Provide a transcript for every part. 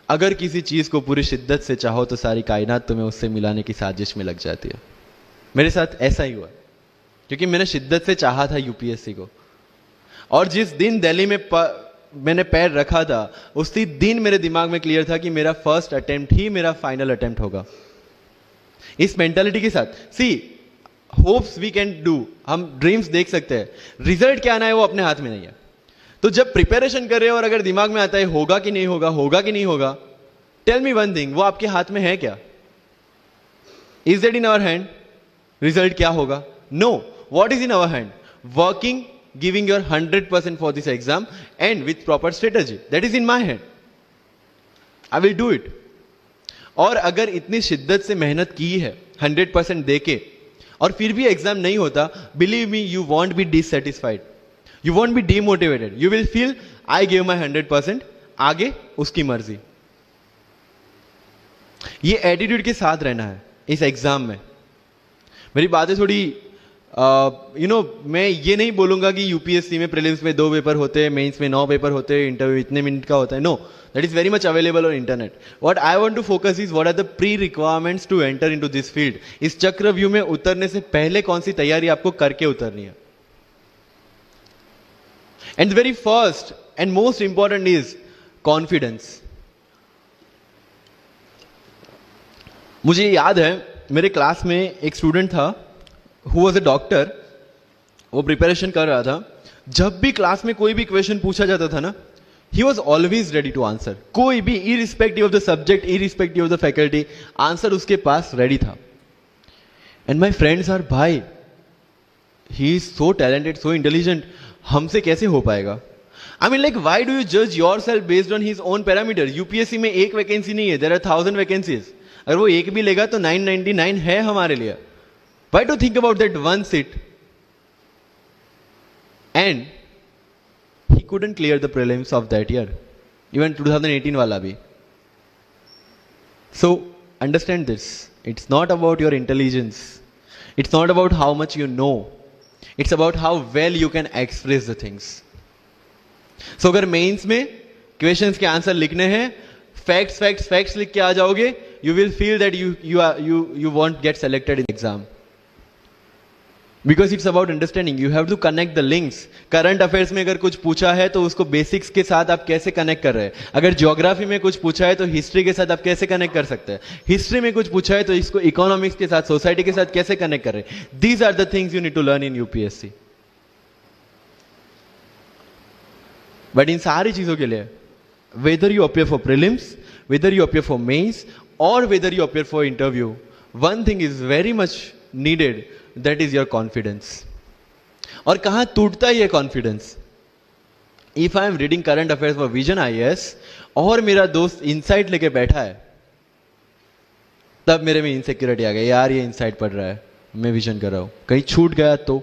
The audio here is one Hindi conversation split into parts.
अगर किसी चीज को पूरी शिद्दत से चाहो तो सारी कायनात तुम्हें उससे मिलाने की साजिश में लग जाती है। मेरे साथ ऐसा ही हुआ, क्योंकि मैंने शिद्दत से चाहा था यूपीएससी को, और जिस दिन दिल्ली में मैंने पैर रखा था उसी दिन मेरे दिमाग में क्लियर था कि मेरा फर्स्ट अटेम्प्ट ही मेरा फाइनल अटेम्प्ट होगा। इस मेंटालिटी के साथ, सी होप्स वी कैन डू, हम ड्रीम्स देख सकते हैं, रिजल्ट क्या आना है वो अपने हाथ में नहीं है। तो जब प्रिपरेशन कर रहे हो और अगर दिमाग में आता है होगा कि नहीं होगा, होगा कि नहीं होगा, टेल मी वन थिंग, वो आपके हाथ में है क्या? Is that in our hand? Result क्या होगा? No. What is in our hand? Working, giving your 100% for this exam and with proper strategy. That is in my hand. I will do it. और अगर इतनी शिद्दत से मेहनत की है 100% देके और फिर भी एग्जाम नहीं होता, believe me, you won't be dissatisfied. You won't be demotivated. You will feel I gave my 100%. आगे उसकी मर्जी। ये एटीट्यूड के साथ रहना है इस एग्जाम में। मेरी बातें थोड़ी मैं ये नहीं बोलूंगा कि यूपीएससी में प्रीलिम्स में 2 पेपर होते हैं, मेंस में 9 पेपर होते हैं, इंटरव्यू इतने मिनट का होता है। No, that is very much available on internet. What I want to focus is what are the pre requirements to enter into this field. इस चक्रव्यूह में उतरने से पहले कौन सी तैयारी आपको करके उतरनी है। And very first and most important is confidence. मुझे याद है मेरे क्लास में एक स्टूडेंट था who was a doctor, वो प्रिपरेशन कर रहा था। जब भी क्लास में कोई भी क्वेश्चन पूछा जाता था ना, he was always ready to answer। कोई भी, irrespective of the subject, irrespective of the faculty, answer उसके पास रेडी था। and my friends are, भाई he is so talented, so intelligent, हमसे कैसे हो पाएगा? I mean, like, why do you judge yourself based on his own parameter? UPSC में एक वैकेंसी नहीं है, there are 1000 वैकेंसीज। अगर वो एक भी लेगा तो 999 है हमारे लिए। Why to think about that one seat? And he couldn't clear the prelims of that year, even 2018 wala bhi. So understand this. It's not about your intelligence. It's not about how much you know. It's about how well you can express the things. So अगर मेंस में क्वेश्चंस के आंसर लिखने हैं, facts लिख के आ जाओगे, you will feel that you won't get selected in exam. Because it's about understanding. You have to connect the links. Current affairs में अगर कुछ पूछा है तो उसको बेसिक्स के साथ आप कैसे कनेक्ट कर रहे हैं। अगर ज्योग्राफी में कुछ पूछा है तो हिस्ट्री के साथ आप कैसे कनेक्ट कर सकते हैं। हिस्ट्री में कुछ पूछा है तो इसको इकोनॉमिक्स के साथ, सोसाइटी के साथ कैसे कनेक्ट कर रहे हैं। These are the things you need to learn in UPSC. But इन सारी चीजों के लिए, whether you appear for prelims, whether you appear for mains, और whether you appear for interview, one thing is very much needed, that is your confidence. और कहां टूटता है ये confidence? If I am reading current affairs for Vision IAS और मेरा दोस्त इनसाइट लेके बैठा है, तब मेरे में इनसिक्योरिटी आ गई, यार ये इनसाइट पढ़ रहा है, मैं विजन कर रहा हूं, कहीं छूट गया तो।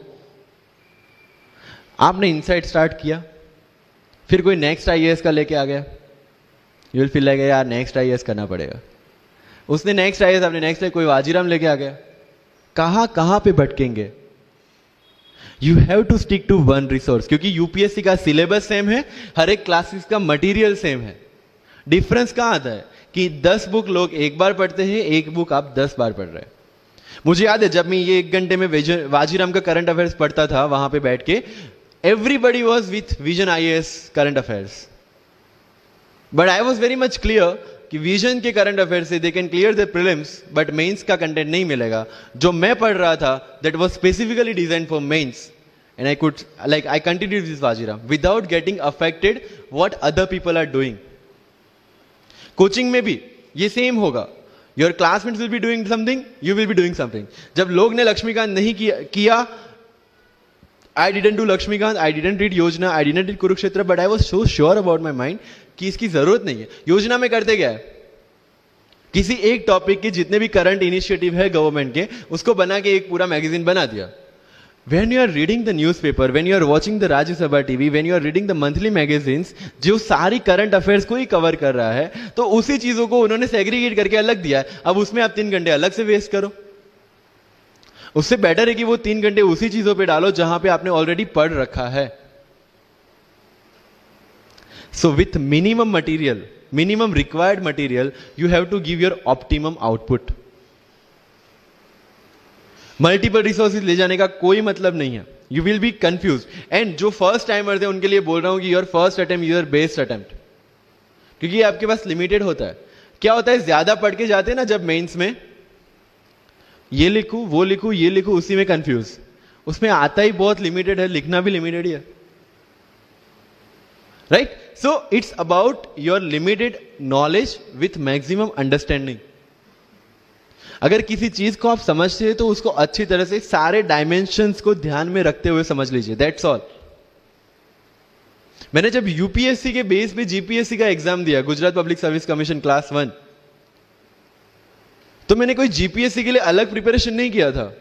आपने इनसाइट स्टार्ट किया, फिर कोई नेक्स्ट आईएएस का लेके आ गया, यू विल फील लाइक यार नेक्स्ट आईएएस करना पड़ेगा। उसने नेक्स्ट आईएएस, आपने नेक्स्ट कोई वाजीराम लेके आ गया, कहां पे भटकेंगे? You have to stick to one resource, क्योंकि यूपीएससी का सिलेबस सेम है, हर एक क्लासेस का मटेरियल सेम है। डिफरेंस कहां आता है कि 10 बुक लोग एक बार पढ़ते हैं, एक बुक आप 10 बार पढ़ रहे हैं। मुझे याद है जब मैं ये 1 घंटे में वाजीराम का करंट अफेयर्स पढ़ता था, वहां पे बैठ के everybody was with vision IAS current affairs, but I was very much clear कि विजन के करंट अफेयर से they can clear the prelims, but mains का कंटेंट नहीं मिलेगा। जो मैं पढ़ रहा था that was specifically design for mains, and I continue this Vajiram without getting affected what other people are doing. Coaching में भी ये सेम होगा, your classmates will be doing something, you will be doing something. जब लोग ने लक्ष्मीकांत नहीं किया, I didn't do Lakshmikant, I didn't read Yojana, I didn't read Kurukshetra, but I was so sure about my mind कि इसकी जरूरत नहीं है। योजना में करते क्या है, किसी एक टॉपिक के जितने भी करंट इनिशिएटिव है गवर्नमेंट के, उसको बना के एक पूरा मैगजीन बना दिया। When you are reading the newspaper, when you are watching the Rajya Sabha TV, when you are reading the monthly magazines, जो सारी करंट अफेयर्स को ही कवर कर रहा है, तो उसी चीजों को उन्होंने सेग्रीगेट करके अलग दिया है। अब उसमें आप 3 घंटे अलग से वेस्ट करो, उससे बेटर है कि वो 3 घंटे उसी चीजों पे डालो जहां पे आपने ऑलरेडी पढ़ रखा है। So with minimum material minimum required material, you have to give your optimum output. Multiple resources ले जाने का कोई मतलब नहीं है. You will be confuse. And जो फर्स्ट टाइमर्स है उनके लिए बोल रहा हूं कि your first attempt your best attempt, क्योंकि आपके पास लिमिटेड होता है. क्या होता है, ज्यादा पढ़ के जाते हैं ना जब मेंस में, ये लिखूं वो लिखूं ये लिखूं, उसी में कंफ्यूज. उसमें आता ही बहुत लिमिटेड है, लिखना भी लिमिटेड ही है. Right? So it's about your limited knowledge with maximum understanding. अगर किसी चीज को आप समझते हैं तो उसको अच्छी तरह से सारे डायमेंशंस को ध्यान में रखते हुए समझ लीजिए. That's all. मैंने जब यूपीएससी के बेस पे जीपीएससी का एग्जाम दिया, Gujarat public service commission class 1, तो मैंने कोई जीपीएससी के लिए अलग प्रिपरेशन नहीं किया था.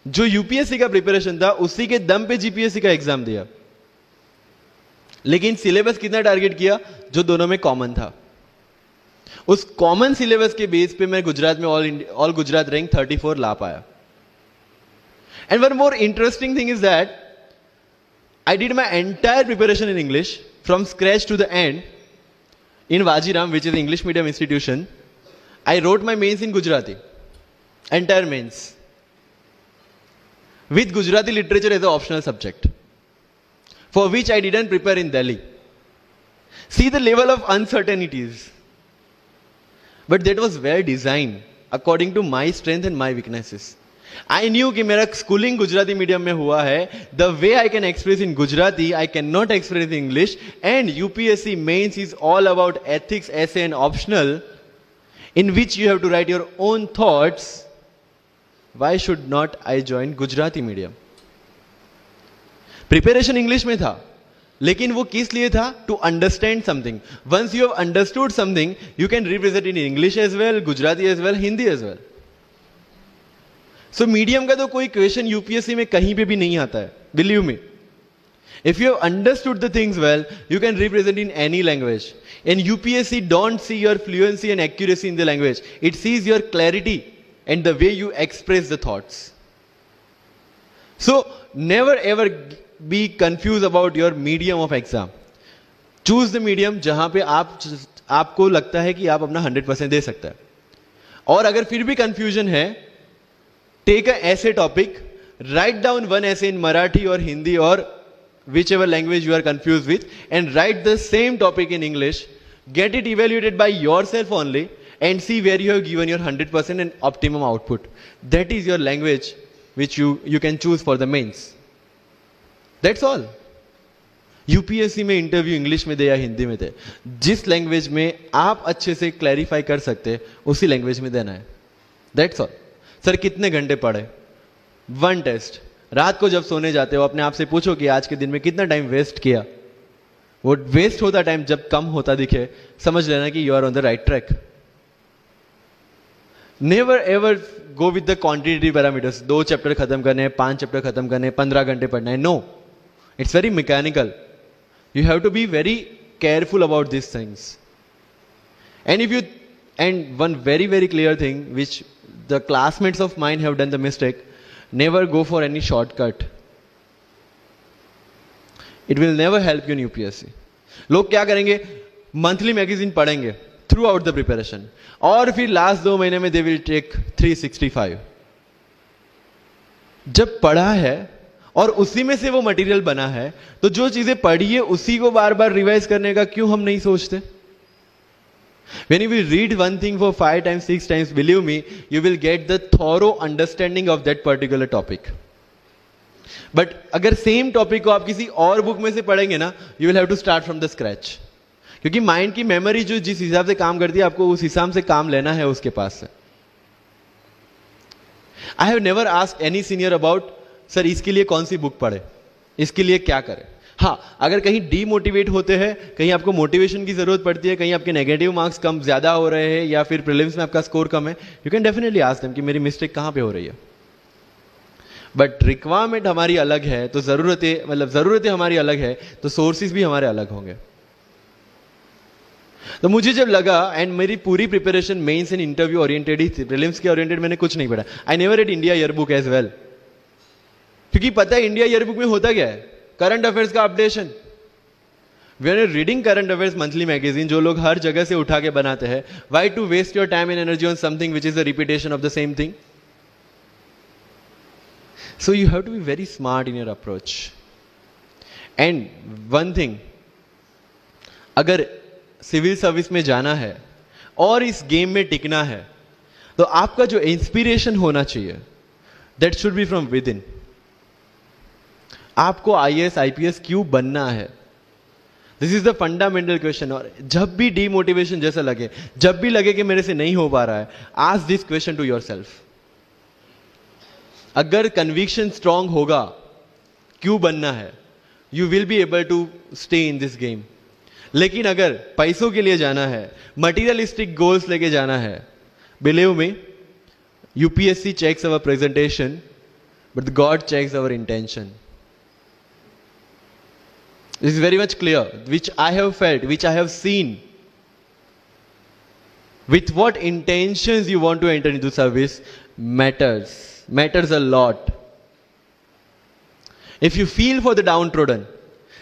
जो यूपीएससी का प्रिपरेशन था उसी के दम पे जीपीएससी का एग्जाम दिया. लेकिन सिलेबस कितना टारगेट किया, जो दोनों में कॉमन था. उस कॉमन सिलेबस के बेस पे मैं गुजरात में ऑल गुजरात रैंक 34 ला पाया. And one more interesting thing is that I did my entire preparation in English from scratch to the end in Vajiram, which is an English medium institution. I wrote my mains in Gujarati, entire mains, with Gujarati literature as an optional subject, for which I didn't prepare in Delhi. See the level of uncertainties. But that was well designed according to my strength and my weaknesses. I knew कि मेरा स्कूलिंग गुजराती मीडियम में हुआ है. The way I can express in Gujarati I can not express in English. And UPSC mains is all about ethics, essay and optional, in which you have to write your own thoughts. Why should not I join Gujarati medium? Preparation English में था, लेकिन वो किस लिए था? To understand something. Once you have understood something, you can represent in English as well, Gujarati as well, Hindi as well. So medium का तो कोई क्वेश्चन यूपीएससी में कहीं पे भी नहीं आता है. Believe me, if you have understood the things well, you can represent in any language. And UPSC don't see your fluency and accuracy in the language, it sees your clarity and the way you express the thoughts. So never ever be confuse about your medium of exam. Choose the medium जहां पे आपको लगता है कि आप अपना 100% दे सकता है. और अगर फिर भी कंफ्यूजन है, take a essay topic, write down one essay in Marathi or Hindi or whichever language you are confused with, and write the same topic in English. Get it evaluated by yourself only and see where you have given your 100% and optimum output. That is your language which you can choose for the mains. That's all. UPSC में इंटरव्यू इंग्लिश में दे या हिंदी में दे, जिस लैंग्वेज में आप अच्छे से क्लैरिफाई कर सकते उसी लैंग्वेज में देना है. That's all. सर कितने घंटे पढ़े? 1 टेस्ट. रात को जब सोने जाते हो अपने आप से पूछो कि आज के दिन में कितना टाइम वेस्ट किया. वो वेस्ट होता टाइम जब कम होता दिखे, समझ लेना कि you are on the right track. Never ever go with the quantitative parameters. 2 chapter खत्म करने हैं, 5 चैप्टर खत्म करने हैं, 15 घंटे पढ़ना है. No, it's very mechanical. You have to be very careful about this things. And one very, very clear thing which the classmates of mine have done the mistake, never go for any shortcut. It will never help you in UPSC. लोग क्या करेंगे? मंथली मैगजीन पढ़ेंगे थ्रू आउट द प्रिपरेशन, और फिर लास्ट 2 महीने में दे विल टेक 365. जब पढ़ा है और उसी में से वो मटेरियल बना है, तो जो चीजें पढ़ी है उसी को बार बार रिवाइज करने का क्यों हम नहीं सोचते? When you will read one thing for 5 times, 6 times, believe me, you will get the thorough understanding of that particular topic. But अगर सेम टॉपिक को आप किसी और बुक में से पढ़ेंगे ना, you will have to start from the scratch. क्योंकि माइंड की मेमोरी जो जिस हिसाब से काम करती है, आपको उस हिसाब से काम लेना है उसके पास से. I have never asked any senior about, sir इसके लिए कौन सी बुक पढ़े, इसके लिए क्या करें. हाँ, अगर कहीं डीमोटिवेट होते हैं, कहीं आपको मोटिवेशन की जरूरत पड़ती है, कहीं आपके नेगेटिव मार्क्स कम ज्यादा हो रहे हैं, या फिर प्रीलिम्स में आपका स्कोर कम है, you can definitely ask them कि मेरी मिस्टेक कहां पे हो रही है. बट रिक्वायरमेंट हमारी अलग है, तो जरूरतें हमारी अलग है, तो सोर्सेज भी हमारे अलग होंगे. तो मुझे जब लगा, एंड मेरी पूरी preparation mains and interview oriented ही थी, प्रीलिम्स के ओरिएंटेड मैंने कुछ नहीं पढ़ा. I never read India yearbook as well, क्योंकि पता है इंडिया ईयरबुक में होता क्या है? करंट अफेयर्स का updation. When you're reading current affairs monthly magazine, जो लोग हर जगह से उठा के बनाते हैं, why to waste your time and energy on something which is a repetition of the same thing? So you have to be very smart in your approach. And one thing, अगर सिविल सर्विस में जाना है और इस गेम में टिकना है, तो आपका जो इंस्पिरेशन होना चाहिए, that should be from with in. आपको IAS IPS क्यों बनना है? This is the fundamental question. और जब भी डीमोटिवेशन जैसा लगे, जब भी लगे कि मेरे से नहीं हो पा रहा है, ask this question to yourself. अगर कन्विक्शन स्ट्रांग होगा क्यों बनना है, you will be able to stay in this game. लेकिन अगर पैसों के लिए जाना है, मटीरियलिस्टिक गोल्स लेके जाना है, believe me, UPSC checks our presentation, but God checks our intention. This is very much clear, which I have felt, which I have seen. With what intentions you want to enter into service matters a lot. If you feel for the downtrodden,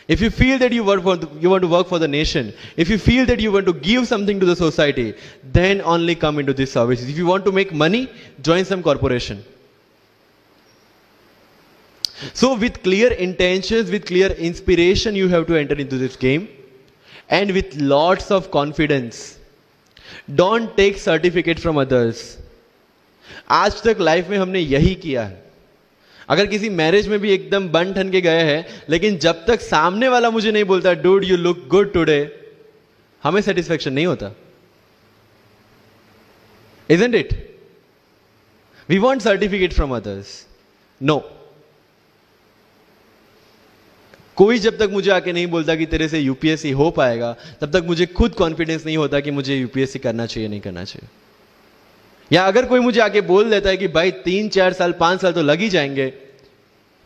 if you feel that you want to work for the nation, if you feel that you want to give something to the society, then only come into this service. If you want to make money, join some corporation. So with clear intentions, with clear inspiration, you have to enter into this game, and with lots of confidence. Don't take certificate from others. आज तक लाइफ में हमने यही किया है. अगर किसी मैरिज में भी एकदम बन ठन के गए हैं, लेकिन जब तक सामने वाला मुझे नहीं बोलता dude you look good today, हमें सेटिस्फेक्शन नहीं होता. Isn't it? We want certificate from others. No. कोई जब तक मुझे आके नहीं बोलता कि तेरे से UPSC हो पाएगा, तब तक मुझे खुद कॉन्फिडेंस नहीं होता कि मुझे UPSC करना चाहिए नहीं करना चाहिए. या अगर कोई मुझे आके बोल देता है कि भाई 3-4 साल 5 साल तो लग ही जाएंगे,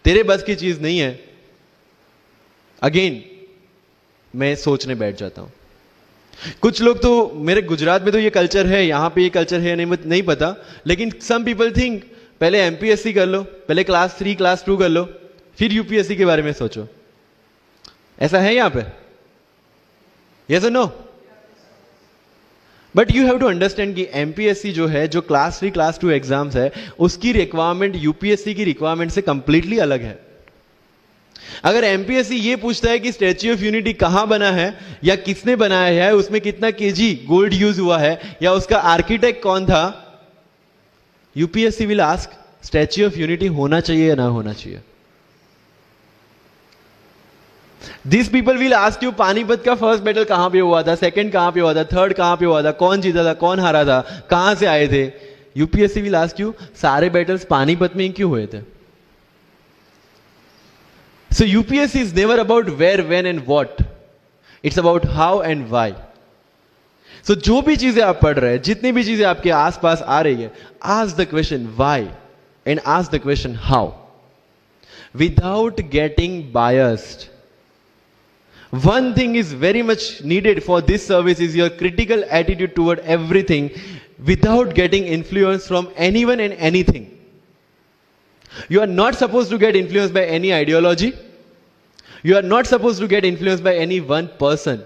तेरे बस की चीज नहीं है, अगेन मैं सोचने बैठ जाता हूं. कुछ लोग तो, मेरे गुजरात में तो ये कल्चर है, यहां पे ये कल्चर है नहीं पता, लेकिन सम पीपल थिंक पहले MPSC कर लो, पहले क्लास 3 क्लास 2 कर लो, फिर UPSC के बारे में सोचो. ऐसा है यहां पे? यस और no? But you have to understand कि MPSC जो है, जो क्लास 3 क्लास 2 एग्जाम्स है, उसकी रिक्वायरमेंट UPSC की रिक्वायरमेंट से कंप्लीटली अलग है. अगर MPSC ये पूछता है कि स्टैच्यू ऑफ यूनिटी कहां बना है या किसने बनाया है, उसमें कितना kg गोल्ड यूज हुआ है, या उसका आर्किटेक्ट कौन था, UPSC will ask statue of unity होना चाहिए या ना होना चाहिए. These people will ask you Panipat का फर्स्ट बैटल कहां पे हुआ था, सेकंड कहां पे हुआ था, थर्ड कहां पे हुआ था, कौन जीता था, कौन हारा था, कहां से आए थे. UPSC will ask you सारे बैटल्स पानीपत में ही क्यों हुए थे. So UPSC is never about where, when and what. It's about how and why. So जो भी चीजें आप पढ़ रहे हैं, जितनी भी चीजें आपके आसपास आ रही है, ask the question why and ask the question how, without getting biased. One thing is very much needed for this service is your critical attitude toward everything without getting influence from anyone and anything. You are not supposed to get influenced by any ideology. You are not supposed to get influenced by any one person.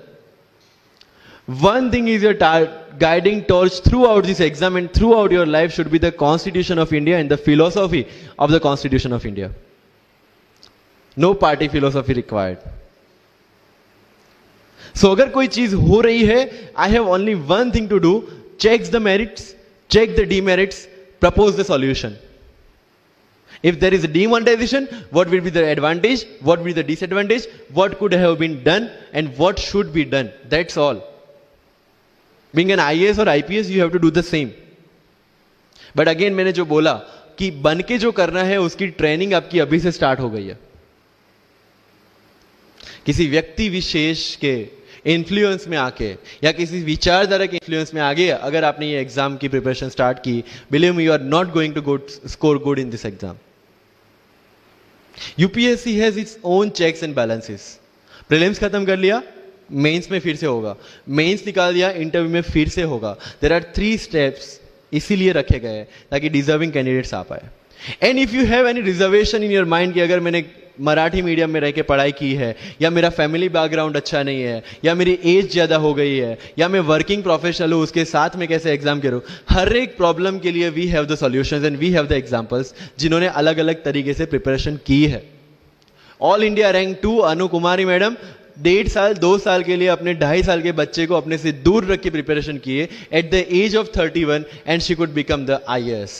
One thing is your guiding torch throughout this exam and throughout your life should be the Constitution of India and the philosophy of the Constitution of India. No party philosophy required. So अगर कोई चीज हो रही है, I have only one thing to do: check the merits, check the demerits, propose the solution. If there is a demonetization, what will be the advantage, what will be the disadvantage, what could have been done and what should be done. That's all. Being an IAS or IPS, you have to do the same. But again मैंने जो बोला कि बन के जो करना है उसकी ट्रेनिंग आपकी अभी से स्टार्ट हो गई है. किसी व्यक्ति विशेष के इन्फ्लुएंस में आके या किसी विचारधारा के इन्फ्लुएंस में आगे अगर आपने ये एग्जाम की प्रिपरेशन स्टार्ट की, believe me, you are not going to score good in this exam. UPSC has its own checks and balances. Prelims खत्म कर लिया, मेंस में फिर से होगा, मेंस निकाल दिया, इंटरव्यू में फिर से होगा. देयर आर 3 स्टेप्स इसीलिए रखे गए ताकि डिजर्विंग कैंडिडेट्स आ पाए. And if you have any reservation in your mind कि अगर मैंने मराठी मीडियम में रह के पढ़ाई की है, या मेरा फैमिली बैकग्राउंड अच्छा नहीं है, या मेरी एज ज़्यादा हो गई है, या मैं वर्किंग प्रोफेशनल हूँ, उसके साथ में कैसे एग्जाम करूँ, हर एक प्रॉब्लम के लिए we have the solutions and we have the examples जिन्होंने अलग अलग तरीके से प्रिपरेशन की है। All India rank 2 Anu Kumari madam 1.5 साल 2 साल के लिए अपने 2.5 साल के बच्चे को अपने से दूर रख के प्रिपरेशन किए at the age of 31 and she could become the IAS।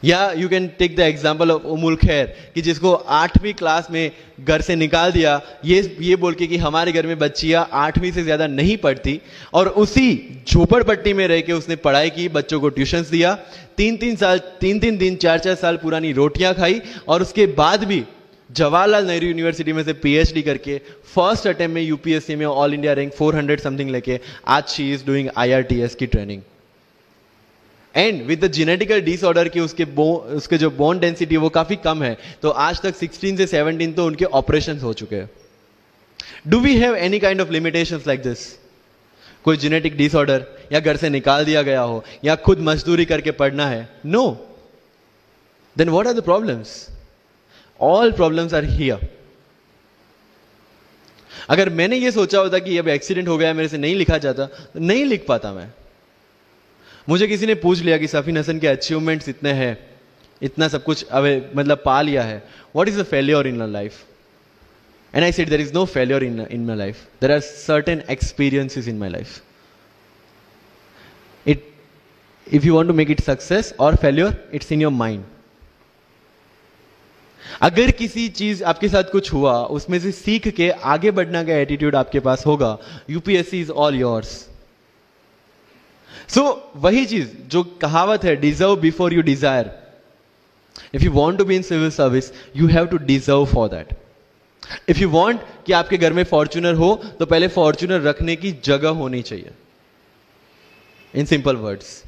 या you can take the example of Ummul Kher कि जिसको 8वीं क्लास में घर से निकाल दिया ये बोल के कि हमारे घर में बच्चियां 8वीं से ज्यादा नहीं पढ़ती, और उसी झोपड़पट्टी में रह के उसने पढ़ाई की, बच्चों को ट्यूशंस दिया, 3 दिन 4 साल पुरानी रोटियां खाई, और उसके बाद भी जवाहरलाल नेहरू यूनिवर्सिटी में से PhD करके फर्स्ट अटेम्प्ट में UPSC में ऑल इंडिया रैंक 400 समथिंग लेके आज शी इज डूइंग IRTS की training. And with the genetical disorder की उसके जो बोन डेंसिटी वो काफी कम है, तो आज तक 16 से 17 तो उनके ऑपरेशंस हो चुके हैं। Do we have any kind of limitations like this? कोई जेनेटिक डिसऑर्डर, या घर से निकाल दिया गया हो, या खुद मजदूरी करके पढ़ना है? No. Then what are the problems? All problems are here. अगर मैंने ये सोचा होता कि अब एक्सीडेंट हो गया, मेरे से नहीं लिखा जाता, तो नहीं लिख पाता मैं। मुझे किसी ने पूछ लिया कि सफीन हसन के अचीवमेंट्स इतने हैं, इतना सब कुछ मतलब पा लिया है, what is the failure in your life? And I said there is no failure in my life, there are certain experiences in my life. If you want to make it success और failure, it's in your mind. अगर किसी चीज आपके साथ कुछ हुआ, उसमें से सीख के आगे बढ़ना का एटीट्यूड आपके पास होगा, UPSC is all yours. So वही चीज जो कहावत है, deserve before you desire. If you want to be in civil service, you have to deserve for that. If you want कि आपके घर में फॉर्च्यूनर हो, तो पहले फॉर्च्यूनर रखने की जगह होनी चाहिए, in simple words,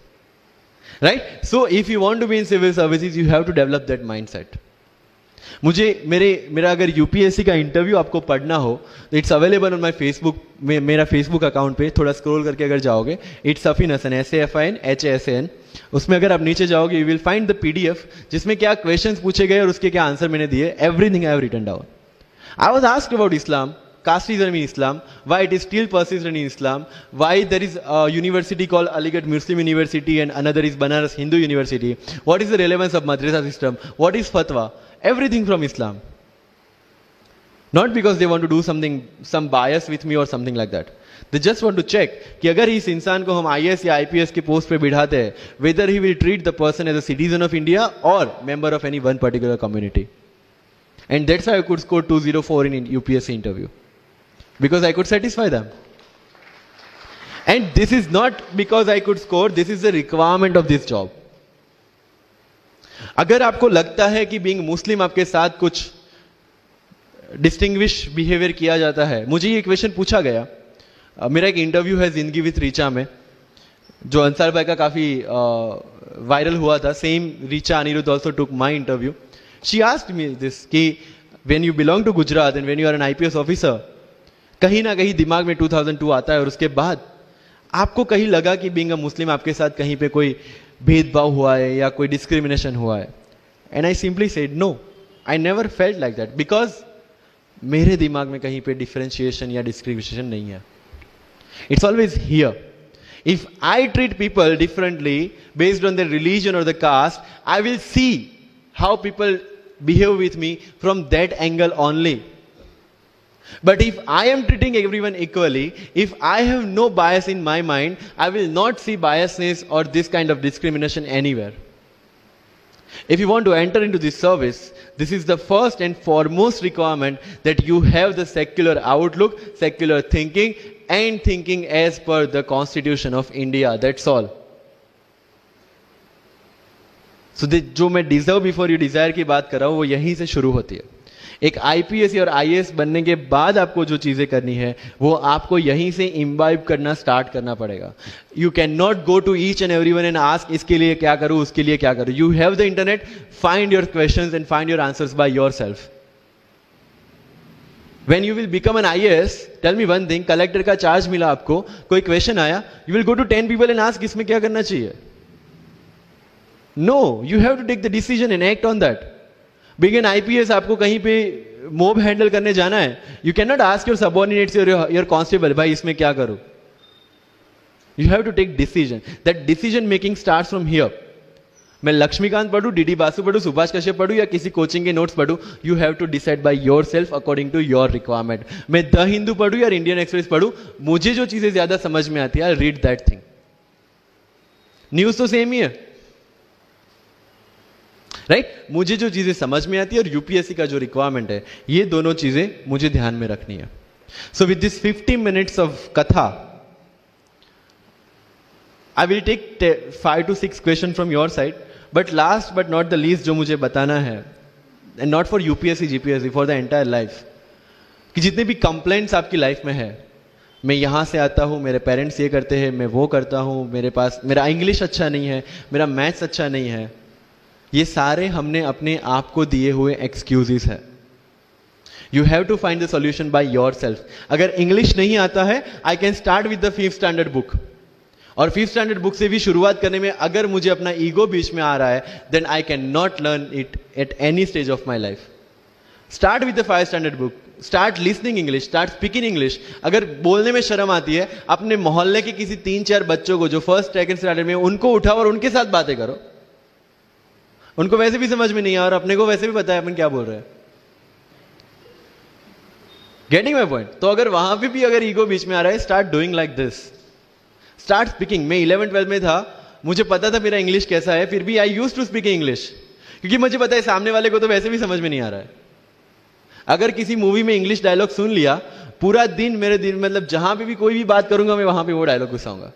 right? So if you want to be in civil services, you have to develop that mindset. मेरा अगर UPSC का इंटरव्यू आपको पढ़ना हो, तो it's available on my Facebook, मेरा फेसबुक अकाउंट पे थोड़ा स्क्रॉल करके अगर जाओगे, इट्स सफीन हसन, SAFIN उसमें अगर आप नीचे जाओगे, you will find the PDF जिसमें क्या क्वेश्चंस पूछे गए और उसके क्या आंसर मैंने दिए, everything I have written down. I was asked about Islam, casteism in Islam, why it is still persistent in Islam, why there is a university called Aligarh Muslim University and another is Banaras Hindu University, what is the relevance of madrasa system, what is fatwa, everything from Islam. Not because they want to do some bias with me or something like that. They just want to check कि अगर इस इंसान को हम IAS या IPS के पोस्ट पे बिठाते हैं, whether he will treat the person as a citizen of India or member of any one particular community. And that's how I could score 204 in UPSC interview. Because I could satisfy them. And this is not because I could score, this is the requirement of this job. अगर आपको लगता है कि बीइंग मुस्लिम आपके साथ कुछ डिस्टिंग्विश बिहेवियर किया जाता है, मुझे ये क्वेश्चन पूछा गया, मेरा एक इंटरव्यू है जिंदगी विथ रीचा में, जो अंसार भाई का काफी वायरल हुआ था। Same Richa Anirudh also took my interview. She asked me this कि when you belong to Gujarat and when you are an IPS officer, कहीं ना कहीं दिमाग में 2002 आता है, और उसके बाद आपको कहीं लगा कि बीइंग अ मुस्लिम आपके साथ कहीं पे कोई भेदभाव हुआ है या कोई डिस्क्रिमिनेशन हुआ है? And I simply said no, I never felt like that, because मेरे दिमाग में कहीं पे डिफरेंशिएशन या डिस्क्रिमिनेशन नहीं है। It's always here. If I treat people differently based on the religion और the caste, I will see how people behave with me from that angle only. But if I am treating everyone equally, if I have no bias in my mind, I will not see biasness or this kind of discrimination anywhere. If you want to enter into this service, this is the first and foremost requirement, that you have the secular outlook, secular thinking, and thinking as per the Constitution of India. That's all. So जो मैं deserve before you desire की बात कर रहा हूँ, वो यहीं से शुरू होती है. एक IPS और IAS बनने के बाद आपको जो चीजें करनी है, वो आपको यहीं से इम्बाइब करना स्टार्ट करना पड़ेगा. You can not go to each and everyone and ask इसके लिए क्या करूं, उसके लिए क्या करूं. You have the internet, find your questions and find your answers by yourself. When you will become an IAS, tell me one thing, collector का चार्ज मिला आपको, कोई क्वेश्चन आया, you will go to 10 people and ask इसमें क्या करना चाहिए. No, you have to take the decision and act on that. Being an IPS, आपको कहीं पे मोब हैंडल करने जाना है, you can not ask your subordinates, your constable, भाई इसमें क्या करूं. You have to take decision. That decision making starts from here. मैं लक्ष्मीकांत पढ़ूं, डीडी बासु पढ़ूं, सुभाष कश्यप पढ़ूं या किसी कोचिंग के नोट्स पढ़ूं, you have to decide by yourself according to your requirement. मैं द हिंदू पढ़ूं या इंडियन एक्सप्रेस पढ़ूं, मुझे जो चीजें ज्यादा समझ में आती है, I read that thing. News तो सेम ही है, राइट? मुझे जो चीजें समझ में आती है और यूपीएससी का जो रिक्वायरमेंट है, ये दोनों चीजें मुझे ध्यान में रखनी है. So with this 50 minutes of कथा, I will take 5 to 6 questions from your side, but last but not the least जो मुझे बताना है, and not for UPSC, GPSC, for the entire life, कि जितने भी कंप्लेंट्स आपकी लाइफ में है, मैं यहाँ से आता हूँ, मेरे पेरेंट्स ये करते हैं, मैं वो करता हूँ, मेरे पास मेरा इंग्लिश अच्छा नहीं है, मेरा मैथ्स अच्छा नहीं है, ये सारे हमने अपने आप को दिए हुए एक्सक्यूजेस है. You have to find the solution by yourself. अगर इंग्लिश नहीं आता है, I can start with the 5th standard book, और 5th स्टैंडर्ड बुक से भी शुरुआत करने में अगर मुझे अपना ईगो बीच में आ रहा है, then I can not learn it at any stage of my life. Start with the 5th standard book, start listening English, start speaking English. अगर बोलने में शर्म आती है, अपने मोहल्ले के किसी 3-4 बच्चों को जो 1st 2nd स्टैंडर्ड में, उनको उठाओ और उनके साथ बातें करो. उनको वैसे भी समझ में नहीं है और अपने को वैसे भी पता है अपन क्या बोल रहे हैं. Getting my point? तो अगर वहां पे भी अगर ईगो बीच में आ रहा है, start doing like this, start speaking. मैं 11th-12th में था, मुझे पता था मेरा इंग्लिश कैसा है, फिर भी I used to speak English, क्योंकि मुझे पता है सामने वाले को तो वैसे भी समझ में नहीं आ रहा है. अगर किसी मूवी में इंग्लिश डायलॉग सुन लिया, पूरा दिन मेरे दिन, मतलब जहां पे भी कोई भी बात करूंगा, मैं वहां पे वो डायलॉग घुसाऊंगा.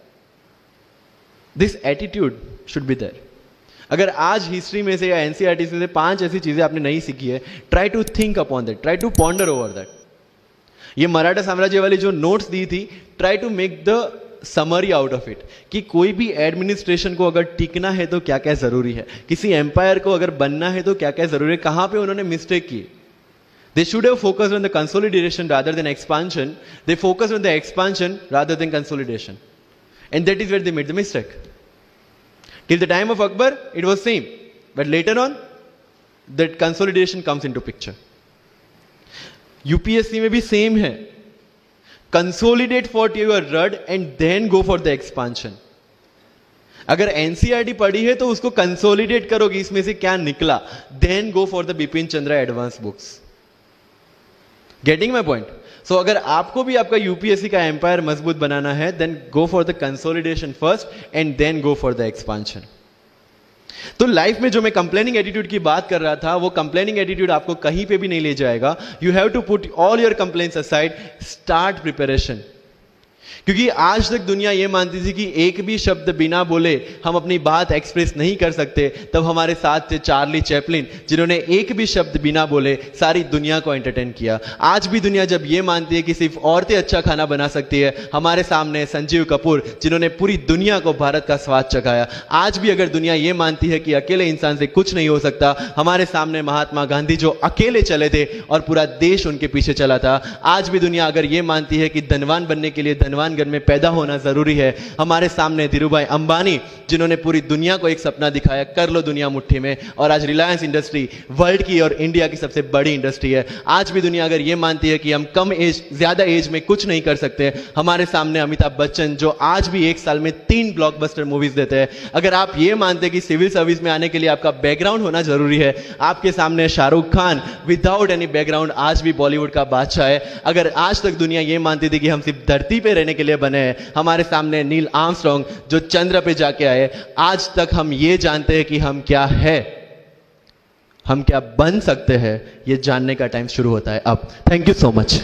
This attitude should be there. अगर आज हिस्ट्री में से या एनसीईआरटी से 5 ऐसी चीजें आपने नहीं सीखी है, try to think upon that, try to ponder over that. ये मराठा साम्राज्य वाली जो नोट्स दी थी, try to make the summary out of it, कि कोई भी एडमिनिस्ट्रेशन को अगर टिकना है तो क्या क्या जरूरी है, किसी एम्पायर को अगर बनना है तो क्या क्या जरूरी है, कहां पे उन्होंने मिस्टेक की. They should have focused on the consolidation rather than expansion. They focused on the expansion rather than consolidation. And that is where they made the mistake. Till the time of Akbar, it was same. But later on, that consolidation comes into picture. UPSC में भी same है. Consolidate what you are read and then go for the expansion. अगर NCERT पढ़ी है तो उसको कंसोलिडेट करोगे, इसमें से क्या निकला, then go for the Bipin Chandra advance books. Getting my point? So अगर आपको भी आपका यूपीएससी का एम्पायर मजबूत बनाना है, then go for the consolidation first and then go for the expansion. तो लाइफ में जो मैं कंप्लेनिंग एटीट्यूड की बात कर रहा था, वो कंप्लेनिंग एटीट्यूड आपको कहीं पे भी नहीं ले जाएगा. You have to put all your complaints aside, start preparation. क्योंकि आज तक दुनिया यह मानती थी कि एक भी शब्द बिना बोले हम अपनी बात एक्सप्रेस नहीं कर सकते. तब हमारे साथ थे चार्ली चैपलिन, जिन्होंने एक भी शब्द बिना बोले सारी दुनिया को एंटरटेन किया. आज भी दुनिया जब यह मानती है कि सिर्फ औरतें अच्छा खाना बना सकती है, हमारे सामने संजीव कपूर, जिन्होंने पूरी दुनिया को भारत का स्वाद चखाया. आज भी अगर दुनिया यह मानती है कि अकेले इंसान से कुछ नहीं हो सकता, हमारे सामने महात्मा गांधी, जो अकेले चले थे और पूरा देश उनके पीछे चला था. आज भी दुनिया अगर यह मानती है कि धनवान बनने के लिए धनवान घर में पैदा होना जरूरी है, हमारे सामने धीरूभाई अंबानी, जिन्होंने पूरी दुनिया को एक सपना दिखाया, कर लो दुनिया मुट्ठी में. और आज रिलायंस इंडस्ट्री वर्ल्ड की और इंडिया की सबसे बड़ी इंडस्ट्री है. आज भी दुनिया अगर यह मानती है कि हम कम एज, ज्यादा एज में कुछ नहीं कर सकते, हमारे सामने अमिताभ बच्चन, जो आज भी एक साल में 3 ब्लॉकबस्टर मूवीज देते हैं. अगर आप ये मानते हैं कि सिविल सर्विस में आने के लिए आपका बैकग्राउंड होना जरूरी है, आपके सामने Shahrukh Khan without any background आज भी बॉलीवुड का बादशाह है. अगर आज तक दुनिया ये मानती थी कि हम सिर्फ धरती पे रहने के लिए बने हैं, हमारे सामने नील आर्मस्ट्रॉन्ग, जो चंद्र पे जाके आए, आज तक हम ये जानते हैं कि हम क्या है, हम क्या बन सकते हैं, ये जानने का टाइम शुरू होता है अब. Thank you so much.